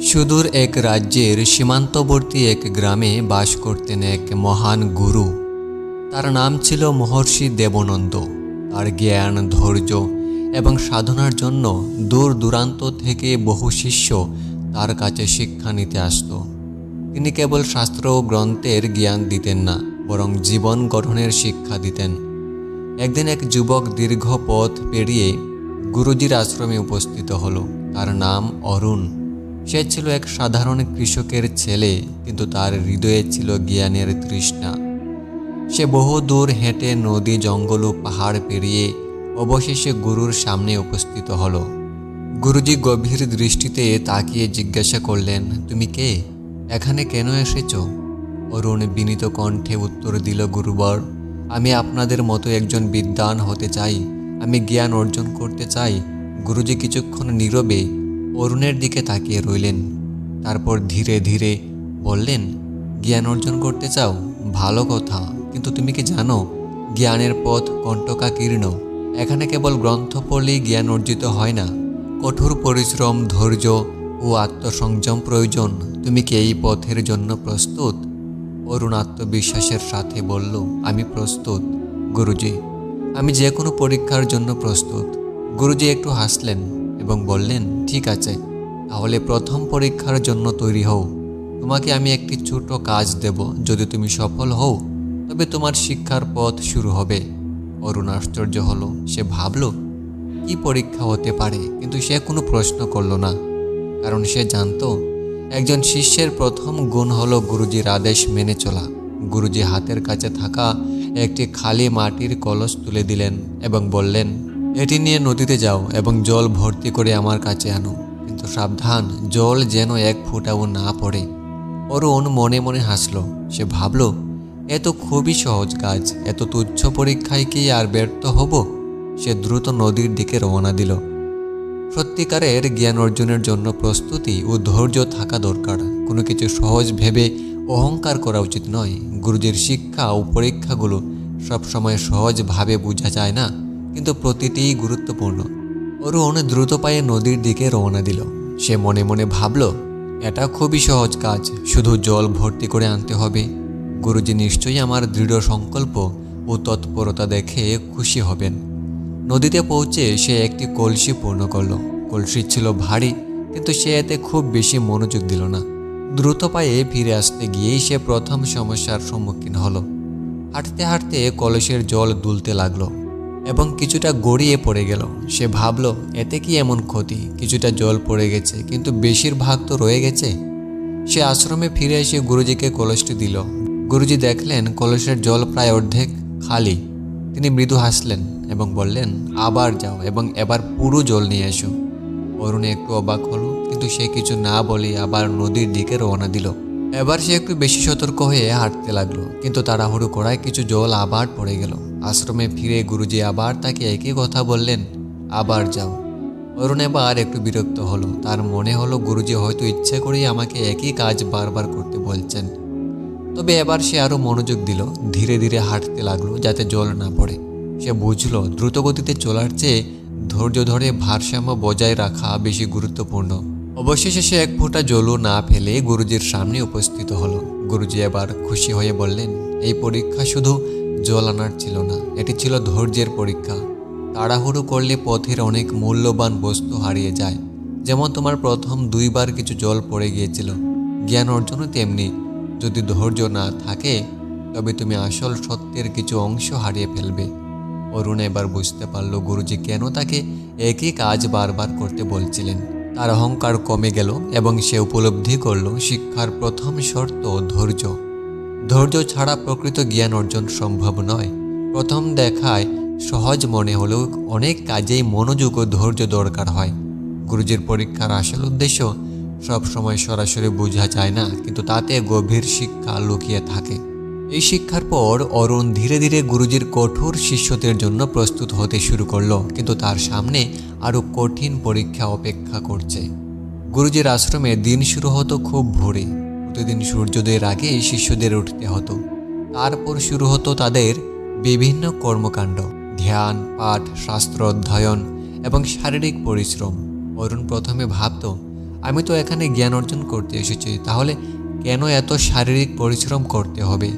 সুদূর এক রাজ্যের সীমান্তবর্তী এক গ্রামে বাস করতেন এক মহান গুরু। তার নাম ছিল মহর্ষি দেবনন্দ। তার জ্ঞান, ধৈর্য এবং সাধনার জন্য দূর দূরান্ত থেকে বহু শিষ্য তার কাছে শিক্ষা নিতে আসত। তিনি কেবল শাস্ত্র ও গ্রন্থের জ্ঞান দিতেন না, বরং জীবন গঠনের শিক্ষা দিতেন। একদিন এক যুবক দীর্ঘ পথ পেরিয়ে গুরুজির আশ্রমে উপস্থিত হলো। তার নাম অরুণ। সে ছিল এক সাধারণ কৃষকের ছেলে, কিন্তু তার হৃদয়ে ছিল জ্ঞানের তৃষ্ণা। সে বহু দূর হেঁটে নদী, জঙ্গল ও পাহাড় পেরিয়ে অবশেষে গুরুর সামনে উপস্থিত হলো। গুরুজি গভীর দৃষ্টিতে তাকিয়ে জিজ্ঞাসা করলেন, তুমি কে? এখানে কেন এসেছ? অরুণ বিনীত কণ্ঠে উত্তর দিল, গুরুবর, আমি আপনাদের মতো একজন বিদ্বান হতে চাই। আমি জ্ঞান অর্জন করতে চাই। গুরুজি কিছুক্ষণ নীরবে অরুণের দিকে তাকিয়ে রইলেন। তারপর ধীরে ধীরে বললেন, জ্ঞান অর্জন করতে চাও? ভালো কথা, কিন্তু তুমি কি জানো জ্ঞানের পথ কণ্টকাকীর্ণ। এখানে কেবল গ্রন্থ পড়লেই জ্ঞান অর্জিত হয় না। কঠোর পরিশ্রম, ধৈর্য ও আত্মসংযম প্রয়োজন। তুমি কি এই পথের জন্য প্রস্তুত? অরুণ আত্মবিশ্বাসের সাথে বলল, আমি প্রস্তুত গুরুজি। আমি যে কোনো পরীক্ষার জন্য প্রস্তুত। গুরুজি একটু হাসলেন এবং বললেন, ঠিক আছে, তাহলে প্রথম পরীক্ষার জন্য তৈরি হও। তোমাকে আমি একটি ছোট কাজ দেব। যদি তুমি সফল হও, তবে তোমার শিক্ষার পথ শুরু হবে। অরুণ আশ্চর্য হলো। সে ভাবল, কি পরীক্ষা হতে পারে, কিন্তু সে কোনো প্রশ্ন করল না, কারণ সে জানত একজন শিষ্যের প্রথম গুণ হলো গুরুজির আদেশ মেনে চলা। গুরুজি হাতের কাছে থাকা একটি খালি মাটির কলস তুলে দিলেন এবং বললেন, এটি নিয়ে নদীতে যাও এবং জল ভর্তি করে আমার কাছে আনো, কিন্তু সাবধান, জল যেন এক ফোঁটাও না পড়ে। অরুণ মনে মনে হাসল। সে ভাবল, এ তো খুবই সহজ কাজ। এত তুচ্ছ পরীক্ষায় কি আর ব্যর্থ হব? সে দ্রুত নদীর দিকে রওনা দিল। সত্যিকারের জ্ঞান অর্জনের জন্য প্রস্তুতি ও ধৈর্য থাকা দরকার। কোনো কিছু সহজ ভেবে অহংকার করা উচিত নয়। গুরুজির শিক্ষা ও পরীক্ষাগুলো সবসময় সহজভাবে বোঝা যায় না, কিন্তু প্রতিটিই গুরুত্বপূর্ণ। অরুণ দ্রুত পায়ে নদীর দিকে রওনা দিল। সে মনে মনে ভাবল, এটা খুবই সহজ কাজ, শুধু জল ভর্তি করে আনতে হবে। গুরুজি নিশ্চয়ই আমার দৃঢ় সংকল্প ও তৎপরতা দেখে খুশি হবেন। নদীতে পৌঁছে সে একটি কলসি পূর্ণ করল। কলসি ছিল ভারী, কিন্তু সে এতে খুব বেশি মনোযোগ দিল না। দ্রুত পায়ে ফিরে আসতে গিয়েই সে প্রথম সমস্যার সম্মুখীন হলো। হাঁটতে হাঁটতে কলসের জল দুলতে লাগলো এবং কিছুটা গড়িয়ে পড়ে গেল। সে ভাবল, এতে কি এমন ক্ষতি? কিছুটা জল পড়ে গেছে, কিন্তু বেশিরভাগ তো রয়ে গেছে। সে আশ্রমে ফিরে এসে গুরুজিকে কলসটি দিল। গুরুজি দেখলেন কলসের জল প্রায় অর্ধেক খালি। তিনি মৃদু হাসলেন এবং বললেন, আবার যাও এবং এবার পুরো জল নিয়ে এসো। অরুণ একটু অবাক হলো, কিন্তু সে কিছু না বলে আবার নদীর দিকে রওনা দিল। এবার সে একটু বেশি সতর্ক হয়ে হাঁটতে লাগলো, কিন্তু তাড়াহুড়ো করায় কিছু জল আবার পড়ে গেল। আশ্রমে ফিরে গুরুজি আবার তাকে একই কথা বললেন, আবার যাও। অরুণ এবার একটু বিরক্ত হলো। তার মনে হলো গুরুজি হয়তো ইচ্ছে করেই আমাকে একই কাজ বারবার করতে বলছেন। তবে এবার সে আরও মনোযোগ দিল। ধীরে ধীরে হাঁটতে লাগলো যাতে জল না পড়ে। সে বুঝল দ্রুতগতিতে চলার চেয়ে ধৈর্য ধরে ভারসাম্য বজায় রাখা বেশি গুরুত্বপূর্ণ। অবশেষে সে এক ফোঁটা জলও না ফেলে গুরুজির সামনে উপস্থিত হলো। গুরুজি এবার খুশি হয়ে বললেন, এই পরীক্ষা শুধু জল আনার ছিল না, এটি ছিল ধৈর্যের পরীক্ষা। তাড়াহুড়ো করলে পথের অনেক মূল্যবান বস্তু হারিয়ে যায়। যেমন তোমার প্রথম 2 বার কিছু জল পড়ে গিয়েছিল। জ্ঞান অর্জনও তেমনি। যদি ধৈর্য না থাকে, তবে তুমি আসল সত্যের কিছু অংশ হারিয়ে ফেলবে। অরুণ এবার বুঝতে পারল গুরুজি কেন তাকে একই কাজ বারবার করতে বলছিলেন। তার অহংকার কমে গেল এবং সে উপলব্ধি করল শিক্ষার প্রথম শর্ত ধৈর্য। ধৈর্য ছাড়া প্রকৃত জ্ঞান অর্জন সম্ভব নয়। প্রথম দেখায় সহজ মনে হলেও অনেক কাজেই মনোযোগ ও ধৈর্য দরকার হয়। গুরুজির পরীক্ষার আসল উদ্দেশ্য সবসময় সরাসরি বোঝা যায় না, কিন্তু তাতে গভীর শিক্ষা লুকিয়ে থাকে। এই শিক্ষার পর অরুণ ধীরে ধীরে গুরুজির কঠোর শিষ্যদের জন্য প্রস্তুত হতে শুরু করলো, কিন্তু তার সামনে আরও কঠিন পরীক্ষা অপেক্ষা করছে। গুরুজির আশ্রমে দিন শুরু হতো খুব ভোরে। প্রতিদিন সূর্যোদয়ের আগে শিষ্যদের উঠতে হতো। তারপর শুরু হতো তাদের বিভিন্ন কর্মকাণ্ড, ধ্যান, পাঠ, শাস্ত্র অধ্যয়ন এবং শারীরিক পরিশ্রম। অরুণ প্রথমে ভাবত, আমি তো এখানে জ্ঞান অর্জন করতে এসেছি, তাহলে কেন এত শারীরিক পরিশ্রম করতে হবে?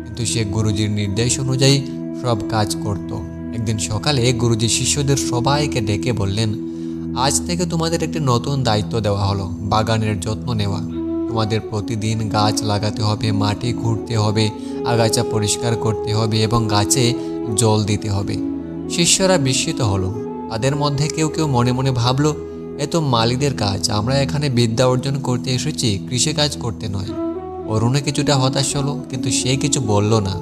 কিন্তু সে গুরুজির নির্দেশ অনুযায়ী সব কাজ করত। একদিন সকালে গুরুজি শিষ্যদের সবাইকে ডেকে বললেন, আজ থেকে তোমাদের একটি নতুন দায়িত্ব দেওয়া হলো, বাগানের যত্ন নেওয়া। তোমাদের প্রতিদিন গাছ লাগাতে হবে, মাটি খুঁড়তে হবে, আগাছা পরিষ্কার করতে হবে এবং গাছে জল দিতে হবে। শিষ্যরা বিস্মিত হলো। তাদের মধ্যে কেউ কেউ মনে মনে ভাবলো, এ তো মালিদের কাজ, আমরা এখানে বিদ্যা অর্জন করতে এসেছি, কৃষিকাজ করতে নয়। অরুণে কিছুটা হতাশ হলো, কিন্তু সে কিছু বলল না।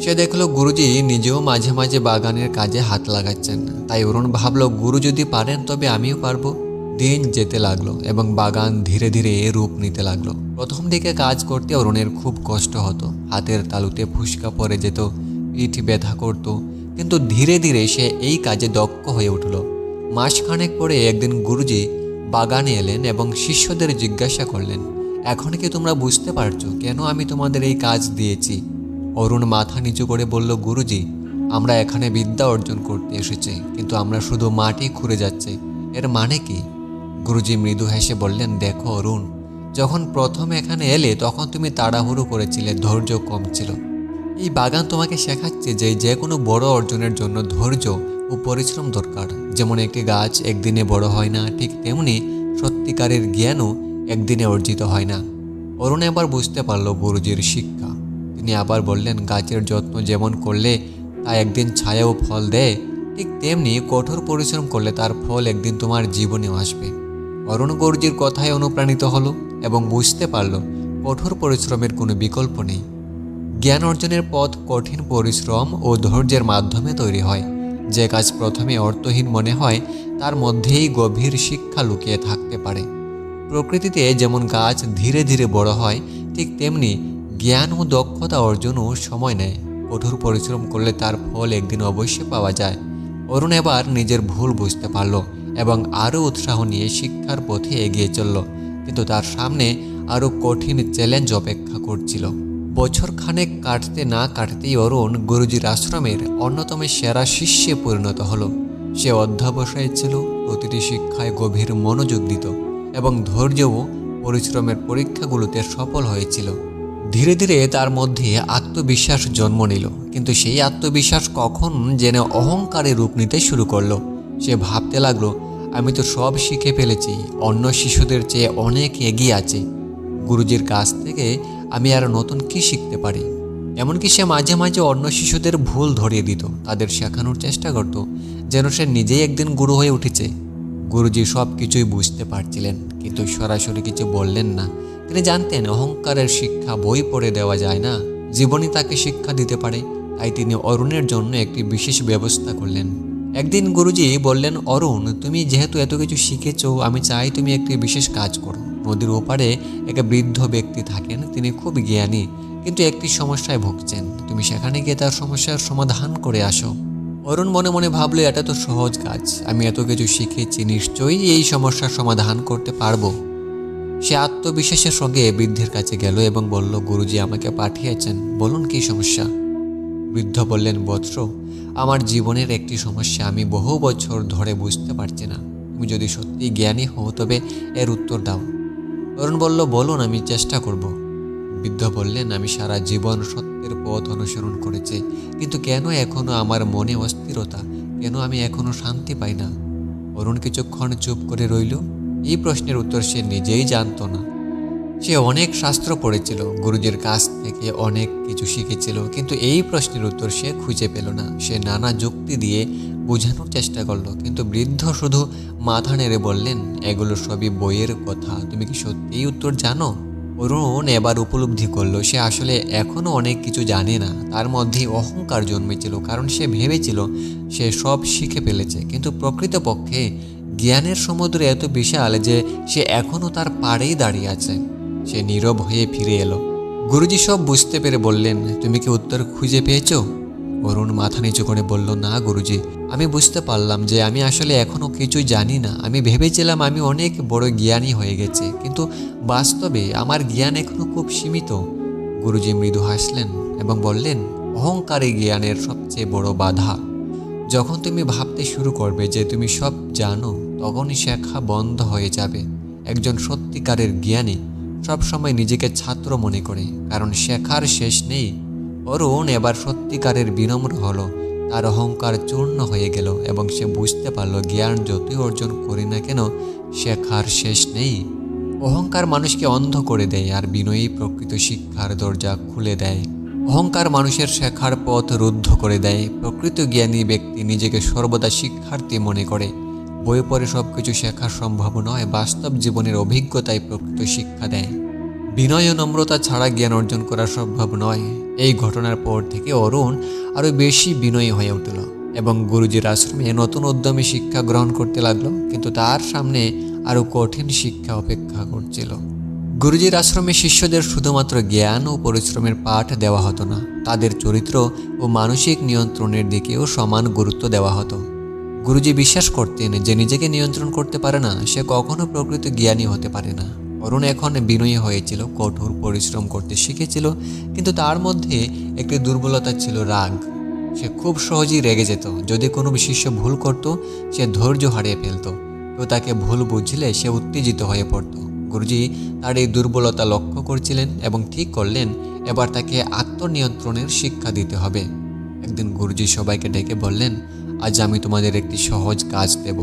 সে দেখলো গুরুজি নিজেও মাঝে মাঝে বাগানের কাজে হাত লাগাচ্ছেন। তাই অরুণ ভাবলো, গুরু যদি পারেন তবে আমিও পারবো। দিন যেতে লাগলো এবং বাগান ধীরে ধীরে রূপ নিতে লাগলো। প্রথম দিকে কাজ করতে অরুণের খুব কষ্ট হতো, হাতের তালুতে ফুসকা পড়ে যেত, পিঠ ব্যথা করতো। কিন্তু ধীরে ধীরে সে এই কাজে দক্ষ হয়ে উঠল। মাসখানেক পরে একদিন গুরুজি বাগানে এলেন এবং শিষ্যদের জিজ্ঞাসা করলেন, এখন কি তোমরা বুঝতে পারছো কেন আমি তোমাদের এই কাজ দিয়েছি? অরুণ মাথা নিচু করে বলল, গুরুজি, আমরা এখানে বিদ্যা অর্জন করতে এসেছি, কিন্তু আমরা শুধু মাটি খুঁড়ে যাচ্ছি। এর মানে কি? গুরুজি মৃদু হেসে বললেন, দেখো অরুণ, যখন প্রথম এখানে এলে তখন তুমি তাড়াহুড়ো করেছিলে, ধৈর্য কম ছিল। এই বাগান তোমাকে শেখাচ্ছে যে যে কোনো বড় অর্জনের জন্য ধৈর্য ও পরিশ্রম দরকার। যেমন একটি গাছ একদিনে বড় হয় না, ঠিক তেমনি সত্যিকারের জ্ঞানও একদিনে অর্জিত হয় না। অরুণ এবার বুঝতে পারল গুরুজির শিক্ষা। তিনি আবার বললেন, গাছের যত্ন যেমন করলে তা একদিন ছায়া ও ফল দেয়, ঠিক তেমনি কঠোর পরিশ্রম করলে তার ফল একদিন তোমার জীবনেও আসবে। অরুণ গুরুজির কথায় অনুপ্রাণিত হলো এবং বুঝতে পারল কঠোর পরিশ্রমের কোনো বিকল্প নেই। জ্ঞান অর্জনের পথ কঠিন পরিশ্রম ও ধৈর্যের মাধ্যমে তৈরি হয়। যে কাজ প্রথমে অর্থহীন মনে হয়, তার মধ্যেই গভীর শিক্ষা লুকিয়ে থাকতে পারে। প্রকৃতিতে যেমন গাছ ধীরে ধীরে বড় হয়, ঠিক তেমনি জ্ঞান ও দক্ষতা অর্জনও সময় নেয়। কঠোর পরিশ্রম করলে তার ফল একদিন অবশ্যই পাওয়া যায়। অরুণ এবার নিজের ভুল বুঝতে পারল এবং আরও উৎসাহ নিয়ে শিক্ষার পথে এগিয়ে চলল। কিন্তু তার সামনে আরও কঠিন চ্যালেঞ্জ অপেক্ষা করছিল। বছর খানেক কাটতে না কাটতেই অরুণ গুরুজির আশ্রমের অন্যতম সেরা শিষ্যে পরিণত হলো। সে অধ্যবসায় ছিল, প্রতিটি শিক্ষায় গভীর মনোযোগ দিত এবং ধৈর্য ও পরিশ্রমের পরীক্ষাগুলোতে সফল হয়েছিল। ধীরে ধীরে তার মধ্যে আত্মবিশ্বাস জন্ম নিল, কিন্তু সেই আত্মবিশ্বাস কখন যেন অহংকারে রূপ নিতে শুরু করলো। সে ভাবতে লাগলো, আমি তো সব শিখে ফেলেছি, অন্য শিশুদের চেয়ে অনেক এগিয়ে আছে। গুরুজির কাছ থেকে আমি আর নতুন কি শিখতে পারি? এমনকি সে মাঝে মাঝে অন্য শিশুদের ভুল ধরিয়ে দিত, তাদের শেখানোর চেষ্টা করত, যেন সে নিজেই একদিন গুরু হয়ে উঠেছে। গুরুজি সব কিছুই বুঝতে পারছিলেন, কিন্তু সরাসরি কিছু বললেন না। তিনি জানতেন অহংকারের শিক্ষা বই পড়ে দেওয়া যায় না, জীবনই তাকে শিক্ষা দিতে পারে। তাই তিনি অরুণের জন্য একটি বিশেষ ব্যবস্থা করলেন। একদিন গুরুজি বললেন, অরুণ, তুমি যেহেতু এত কিছু শিখেছো, আমি চাই তুমি একটি বিশেষ কাজ করো। নদীর ওপারে এক বৃদ্ধ ব্যক্তি থাকেন, তিনি খুব জ্ঞানী, কিন্তু একটি সমস্যায় ভুগছেন। তুমি সেখানে গিয়ে তার সমস্যার সমাধান করে আসো। অরুণ মনে মনে ভাবলো, এটা তো সহজ কাজ, আমি এত কিছু শিখেছি, নিশ্চয়ই এই সমস্যার সমাধান করতে পারবো। সে আত্মবিশ্বাসের সঙ্গে বৃদ্ধের কাছে গেল এবং বলল, গুরুজি আমাকে পাঠিয়েছেন, বলুন কি সমস্যা? বৃদ্ধ বললেন, বৎস, আমার জীবনের একটি সমস্যা আমি বহু বছর ধরে বুঝতে পারছি না। তুমি যদি সত্যি জ্ঞানী হও তবে এর উত্তর দাও। অরুণ বলল, বলুন, আমি চেষ্টা করব। বৃদ্ধ বললেন, আমি সারা জীবন সত্যের পথ অনুসরণ করেছি, কিন্তু কেন এখনো আমার মনে অস্থিরতা? কেন আমি এখনো শান্তি পাই না? অরুণ কিছুক্ষণ চুপ করে রইল। এই প্রশ্নের উত্তর সে নিজেই জানত না। সে অনেক শাস্ত্র পড়েছিল, গুরুজির কাছ থেকে অনেক কিছু শিখেছিল, কিন্তু এই প্রশ্নের উত্তর সে খুঁজে পেল না। সে নানা যুক্তি দিয়ে বোঝানোর চেষ্টা করলো, কিন্তু বৃদ্ধ শুধু মাথা নেড়ে বললেন, এগুলো সবই বইয়ের কথা, তুমি কি সত্যিই উত্তর জানো? অরুণ এবার উপলব্ধি করলো সে আসলে এখনও অনেক কিছু জানে না। তার মধ্যে অহংকার জন্মেছিল, কারণ সে ভেবেছিল সে সব শিখে ফেলেছে, কিন্তু প্রকৃতপক্ষে জ্ঞানের সমুদ্র এত বিশাল যে সে এখনও তার পাড়েই দাঁড়িয়ে আছে। সে নীরব হয়ে ফিরে এলো। গুরুজি সব বুঝতে পেরে বললেন, তুমি কি উত্তর খুঁজে পেয়েছো? অরুণ মাথা নিচু করে বলল, না গুরুজি, আমি বুঝতে পারলাম যে আমি আসলে এখনও কিছুই জানি না। আমি ভেবেছিলাম আমি অনেক বড় জ্ঞানী হয়ে গেছে, কিন্তু বাস্তবে আমার জ্ঞান এখনও খুব সীমিত। গুরুজি মৃদু হাসলেন এবং বললেন, অহংকারী জ্ঞানের সবচেয়ে বড় বাধা। যখন তুমি ভাবতে শুরু করবে যে তুমি সব জানো, তখনই শেখা বন্ধ হয়ে যাবে। একজন সত্যিকারের জ্ঞানী সবসময় নিজেকে ছাত্র মনে করে, কারণ শেখার শেষ নেই। অরুণ এবার সত্যিকারের বিনম্র হলো। তার অহংকার চূর্ণ হয়ে গেল এবং সে বুঝতে পারল জ্ঞান যতই অর্জন করি না কেন, শেখার শেষ নেই। অহংকার মানুষকে অন্ধ করে দেয়, আর বিনয়ী প্রকৃত শিক্ষার দরজা খুলে দেয়। অহংকার মানুষের শেখার পথ রুদ্ধ করে দেয়। প্রকৃত জ্ঞানী ব্যক্তি নিজেকে সর্বদা শিক্ষার্থী মনে করে। বই পড়ে সব কিছু শেখা সম্ভব নয়, বাস্তব জীবনের অভিজ্ঞতায় প্রকৃত শিক্ষা দেয়। বিনয় ও নম্রতা ছাড়া জ্ঞান অর্জন করা সম্ভব নয়। এই ঘটনার পর থেকে অরুণ আরও বেশি বিনয়ী হয়ে উঠল এবং গুরুজির আশ্রমে নতুন উদ্যমে শিক্ষা গ্রহণ করতে লাগলো, কিন্তু তার সামনে আরও কঠিন শিক্ষা অপেক্ষা করছিল। গুরুজির আশ্রমে শিষ্যদের শুধুমাত্র জ্ঞান ও পরিশ্রমের পাঠ দেওয়া হতো না, তাদের চরিত্র ও মানসিক নিয়ন্ত্রণের দিকেও সমান গুরুত্ব দেওয়া হতো। গুরুজি বিশ্বাস করতেন যে নিজেকে নিয়ন্ত্রণ করতে পারে না, সে কখনো প্রকৃত জ্ঞানী হতে পারে না। অরুণ এখন বিনয়ী হয়েছিল, কঠোর পরিশ্রম করতে শিখেছিল, কিন্তু তার মধ্যে একটি দুর্বলতা ছিল, রাগ। সে খুব সহজেই রেগে যেত। যদি কোনো শিষ্য ভুল করত, সে ধৈর্য হারিয়ে ফেলত। কেউ তাকে ভুল বুঝলে সে উত্তেজিত হয়ে পড়ত। গুরুজি তার এই দুর্বলতা লক্ষ্য করছিলেন এবং ঠিক করলেন এবার তাকে আত্মনিয়ন্ত্রণের শিক্ষা দিতে হবে। একদিন গুরুজি সবাইকে ডেকে বললেন, আজ আমি তোমাদের একটি সহজ কাজ দেব।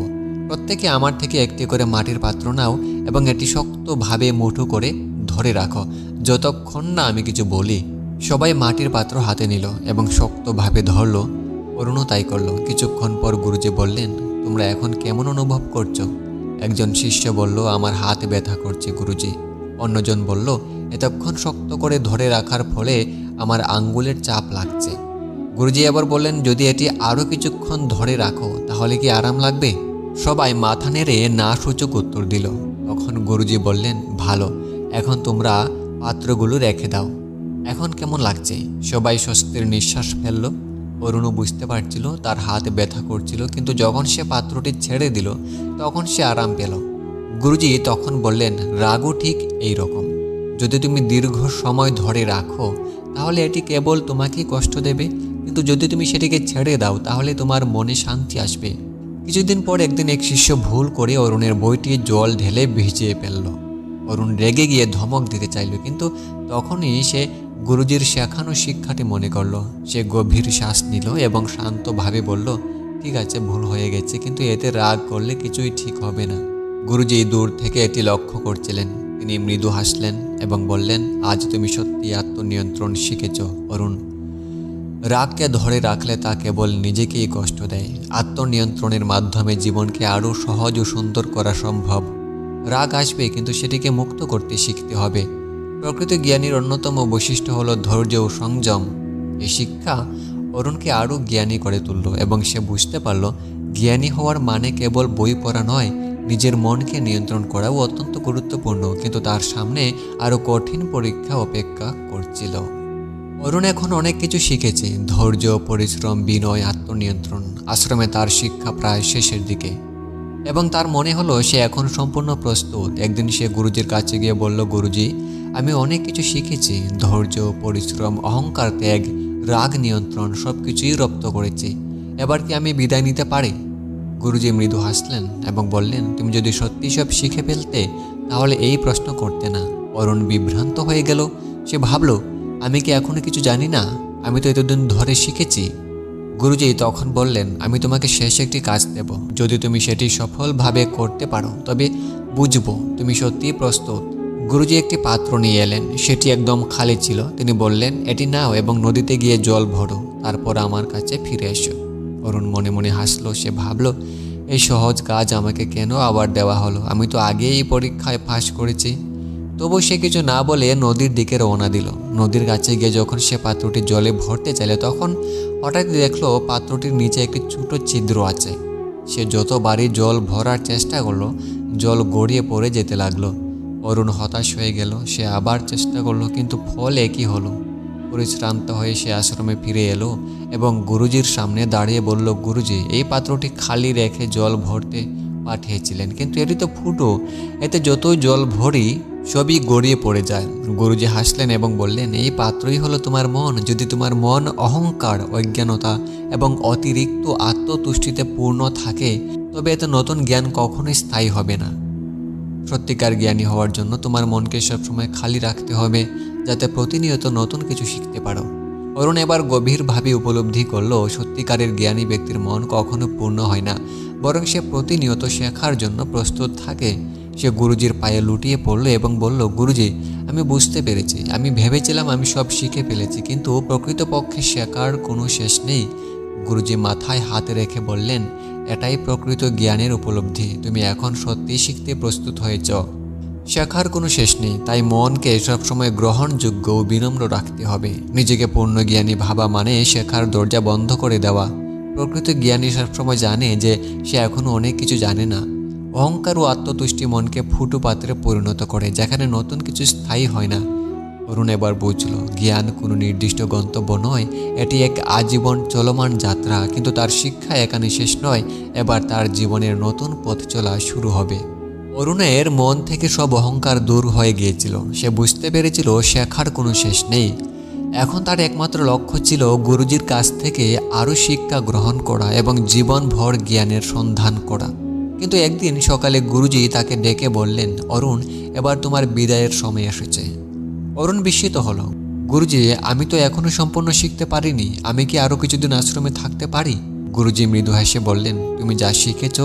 প্রত্যেকে আমার থেকে একটি করে মাটির পাত্র নাও এবং এটি শক্তভাবে মুঠো করে ধরে রাখো যতক্ষণ না আমি কিছু বলি। সবাই মাটির পাত্র হাতে নিল এবং শক্তভাবে ধরল। অরুণও তাই করল। কিছুক্ষণ পর গুরুজি বললেন, তোমরা এখন কেমন অনুভব করছো? একজন শিষ্য বলল, আমার হাত ব্যথা করছে গুরুজি। অন্যজন বলল, এতক্ষণ শক্ত করে ধরে রাখার ফলে আমার আঙ্গুলের চাপ লাগছে। গুরুজি আবার বললেন, যদি এটি আরও কিছুক্ষণ ধরে রাখো তাহলে কি আরাম লাগবে? সবাই মাথা নেড়ে না সূচক উত্তর দিল। তখন গুরুজি বললেন, ভালো, এখন তোমরা পাত্রগুলো রেখে দাও। এখন কেমন লাগছে? সবাই স্বস্তির নিঃশ্বাস ফেলল। অরুণও বুঝতে পারছিল তার হাত ব্যথা করছিল, কিন্তু যখন সে পাত্রটি ছেড়ে দিল তখন সে আরাম পেল। গুরুজি তখন বললেন, রাগও ঠিক এই রকম। যদি তুমি দীর্ঘ সময় ধরে রাখো তাহলে এটি কেবল তোমাকেই কষ্ট দেবে, কিন্তু যদি তুমি সেটিকে ছেড়ে দাও তাহলে তোমার মনে শান্তি আসবে। কিছুদিন পর একদিন এক শিষ্য ভুল করে অরুণের বইটি জল ঢেলে ভিজিয়ে ফেলল। অরুণ রেগে গিয়ে ধমক দিতে চাইল, কিন্তু তখনই সে গুরুজির শেখানো শিক্ষাটি মনে করল। সে গভীর শ্বাস নিল এবং শান্তভাবে বলল, ঠিক আছে, ভুল হয়ে গেছে, কিন্তু এতে রাগ করলে কিছুই ঠিক হবে না। গুরুজি দূর থেকে এটি লক্ষ্য করছিলেন। তিনি মৃদু হাসলেন এবং বললেন, আজ তুমি সত্যি আত্মনিয়ন্ত্রণ শিখেছ অরুণ। রাগকে ধরে রাখলে তা কেবল নিজেকেই কষ্ট দেয়। আত্মনিয়ন্ত্রণের মাধ্যমে জীবনকে আরও সহজ ও সুন্দর করা সম্ভব। রাগ আসবে, কিন্তু সেটিকে মুক্ত করতে শিখতে হবে। প্রকৃত জ্ঞানীর অন্যতম বৈশিষ্ট্য হল ধৈর্য ও সংযম। এই শিক্ষা অরুণকে আরও জ্ঞানী করে তুলল এবং সে বুঝতে পারল জ্ঞানী হওয়ার মানে কেবল বই পড়া নয়, নিজের মনকে নিয়ন্ত্রণ করাও অত্যন্ত গুরুত্বপূর্ণ। কিন্তু তার সামনে আরও কঠিন পরীক্ষা অপেক্ষা করছিল। অরুণ এখন অনেক কিছু শিখেছে, ধৈর্য, পরিশ্রম, বিনয়, আত্মনিয়ন্ত্রণ। আশ্রমে তার শিক্ষা প্রায় শেষের দিকে এবং তার মনে হলো সে এখন সম্পূর্ণ প্রস্তুত। একদিন সে গুরুজির কাছে গিয়ে বলল, গুরুজি, আমি অনেক কিছু শিখেছি, ধৈর্য, পরিশ্রম, অহংকার ত্যাগ, রাগ নিয়ন্ত্রণ সব কিছুই রপ্ত করেছি। এবার কি আমি বিদায় নিতে পারি? গুরুজি মৃদু হাসলেন এবং বললেন, তুমি যদি সত্যি সব শিখে ফেলতে তাহলে এই প্রশ্ন করতে না। অরুণ বিভ্রান্ত হয়ে গেল। সে ভাবল, আমি কি এখনো কিছু জানি না? আমি তো এতদিন ধরে শিখেছি। গুরুজি তখন বললেন, আমি তোমাকে শেষ একটি কাজ দেব। যদি তুমি সেটি সফলভাবে করতে পারো তবে বুঝবো তুমি সত্যিই প্রস্তুত। গুরুজি একটি পাত্র নিয়ে এলেন। সেটি একদম খালি ছিল। তিনি বললেন, এটি নাও এবং নদীতে গিয়ে জল ভরো, তারপর আমার কাছে ফিরে এসো। অরুণ মনে মনে হাসলো। সে ভাবল, এই সহজ কাজ আমাকে কেন আবার দেওয়া হলো? আমি তো আগেই এই পরীক্ষায় পাশ করেছি। তবু সে কিছু না বলে নদীর দিকে রওনা দিল। নদীর কাছে গিয়ে যখন সে পাত্রটি জলে ভরতে চাইল তখন হঠাৎ দেখলো পাত্রটির নিচে একটি ছোট ছিদ্র আছে। সে যতবারই জল ভরার চেষ্টা করলো জল গড়িয়ে পড়ে যেতে লাগলো। অরুণ হতাশ হয়ে গেল। সে আবার চেষ্টা করলো, কিন্তু ফল একই হলো। পরিশ্রান্ত হয়ে সে আশ্রমে ফিরে এলো এবং গুরুজির সামনে দাঁড়িয়ে বলল, গুরুজি, এই পাত্রটি খালি রেখে জল ভরতে পাঠিয়েছিলেন, কিন্তু এটি তো ফুটো, এতে যতই জল ভরি সবই গড়িয়ে পড়ে যায়। গুরুজি হাসলেন এবং বললেন, এই পাত্রই হলো তোমার মন। যদি তোমার মন অহংকার, অজ্ঞানতা এবং অতিরিক্ত আত্মতুষ্টিতে পূর্ণ থাকে তবে এত নতুন জ্ঞান কখনোই স্থায়ী হবে না। সত্যিকার জ্ঞানী হওয়ার জন্য তোমার মনকে সবসময় খালি রাখতে হবে, যাতে প্রতিনিয়ত নতুন কিছু শিখতে পারো। অরুণ এবার গভীরভাবে উপলব্ধি করলো সত্যিকারের জ্ঞানী ব্যক্তির মন কখনো পূর্ণ হয় না, বরং সে প্রতিনিয়ত শেখার জন্য প্রস্তুত থাকে। সে গুরুজির পায়ে লুটিয়ে পড়ল এবং বলল, গুরুজি, আমি বুঝতে পেরেছি, আমি ভেবেছিলাম আমি সব শিখে ফেলেছি, কিন্তু প্রকৃতপক্ষে শেখার কোনো শেষ নেই। গুরুজি মাথায় হাত রেখে বললেন, এটাই প্রকৃত জ্ঞানের উপলব্ধি। তুমি এখন সত্যিই শিখতে প্রস্তুত হয়েছ। শেখার কোনো শেষ নেই, তাই মনকে সবসময় গ্রহণযোগ্য ও বিনম্র রাখতে হবে। নিজেকে পূর্ণ জ্ঞানী ভাবা মানে শেখার দরজা বন্ধ করে দেওয়া। প্রকৃত জ্ঞানী সবসময় জানে যে সে এখনও অনেক কিছু জানে না। অহংকার ও আত্মতুষ্টি মনকে ফুটো পাত্রে পরিণত করে, যেখানে নতুন কিছু স্থায়ী হয় না। অরুণ এবার বুঝল, জ্ঞান কোনো নির্দিষ্ট গন্তব্য নয়, এটি এক আজীবন চলমান যাত্রা। কিন্তু তার শিক্ষা এখানে শেষ নয়, এবার তার জীবনের নতুন পথ চলা শুরু হবে। অরুণের মন থেকে সব অহংকার দূর হয়ে গিয়েছিল। সে বুঝতে পেরেছিল শেখার কোনো শেষ নেই। এখন তার একমাত্র লক্ষ্য ছিল গুরুজির কাছ থেকে আরও শিক্ষা গ্রহণ করা এবং জীবনভর জ্ঞানের সন্ধান করা। কিন্তু একদিন সকালে গুরুজি তাকে ডেকে বললেন, অরুণ, এবার তোমার বিদায়ের সময় এসেছে। অরুণ বিস্মিত হলো। গুরুজি, আমি তো এখনো সম্পূর্ণ শিখতে পারিনি, আমি কি আরও কিছুদিন আশ্রমে থাকতে পারি? গুরুজি মৃদু হেসে বললেন, তুমি যা শিখেছ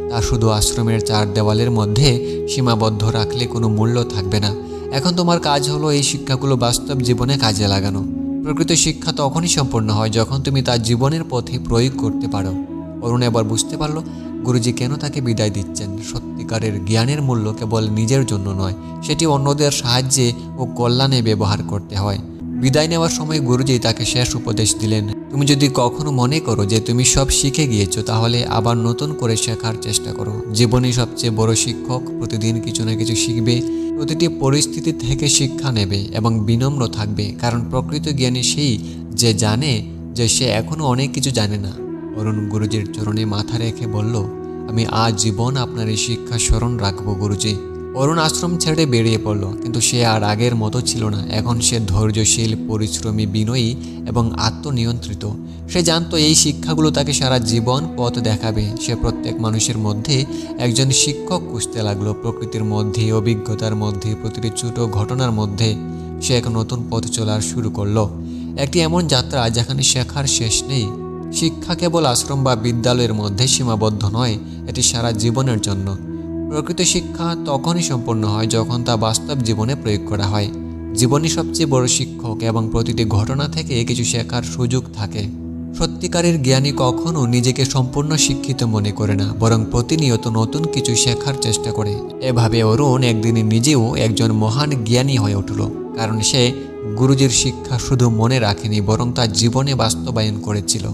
তা শুধু আশ্রমের 4 দেওয়ালের মধ্যে সীমাবদ্ধ রাখলে কোনো মূল্য থাকবে না। এখন তোমার কাজ হলো এই শিক্ষাগুলো বাস্তব জীবনে কাজে লাগানো। প্রকৃত শিক্ষা তখনই সম্পূর্ণ হয় যখন তুমি তা জীবনের পথে প্রয়োগ করতে পারো। অরুণ এবার বুঝতে পারল গুরুজি কেন তাকে বিদায় দিচ্ছেন। সত্যিকারের জ্ঞানের মূল্য কেবল নিজের জন্য নয়, সেটি অন্যদের সাহায্যে ও কল্যাণে ব্যবহার করতে হয়। বিদায় নেওয়ার সময় গুরুজি তাকে শেষ উপদেশ দিলেন, তুমি যদি কখনো মনে করো যে তুমি সব শিখে গিয়েছো, তাহলে আবার নতুন করে শেখার চেষ্টা করো। জীবনই সবচেয়ে বড় শিক্ষক। প্রতিদিন কিছু না কিছু শিখবে, প্রতিটি পরিস্থিতি থেকে শিক্ষা নেবে এবং বিনম্র থাকবে, কারণ প্রকৃত জ্ঞানী সেই যে জানে যে সে এখনও অনেক কিছু জানে না। অরুণ গুরুজির চরণে মাথা রেখে বলল, আমি আজীবন আপনার এই শিক্ষা স্মরণ রাখবো গুরুজি। অরুণ আশ্রম ছেড়ে বেরিয়ে পড়ল, কিন্তু সে আর আগের মতো ছিল না। এখন সে ধৈর্যশীল, পরিশ্রমী, বিনয়ী এবং আত্মনিয়ন্ত্রিত। সে জানতো এই শিক্ষাগুলো তাকে সারা জীবন পথ দেখাবে। সে প্রত্যেক মানুষের মধ্যে একজন শিক্ষক খুঁজতে লাগলো। প্রকৃতির মধ্যে, অভিজ্ঞতার মধ্যে, প্রতিটি ছোট ঘটনার মধ্যে সে এক নতুন পথ চলার শুরু করলো। একটি এমন যাত্রা যেখানে শেখার শেষ নেই। শিক্ষা কেবল আশ্রম বা বিদ্যালয়ের মধ্যে সীমাবদ্ধ নয়, এটি সারা জীবনের জন্য। প্রকৃত শিক্ষা তখনই সম্পূর্ণ হয় যখন তা বাস্তব জীবনে প্রয়োগ করা হয়। জীবনই সবচেয়ে বড় শিক্ষক এবং প্রতিটি ঘটনা থেকে কিছু শেখার সুযোগ থাকে। সত্যিকারের জ্ঞানী কখনো নিজেকে সম্পূর্ণ শিক্ষিত মনে করে না, বরং প্রতিনিয়ত নতুন কিছু শেখার চেষ্টা করে। এভাবে অরুণ একদিন নিজেও একজন মহান জ্ঞানী হয়ে উঠল, কারণ সে গুরুজির শিক্ষা শুধু মনে রাখেনি, বরং তা জীবনে বাস্তবায়ন করেছিল।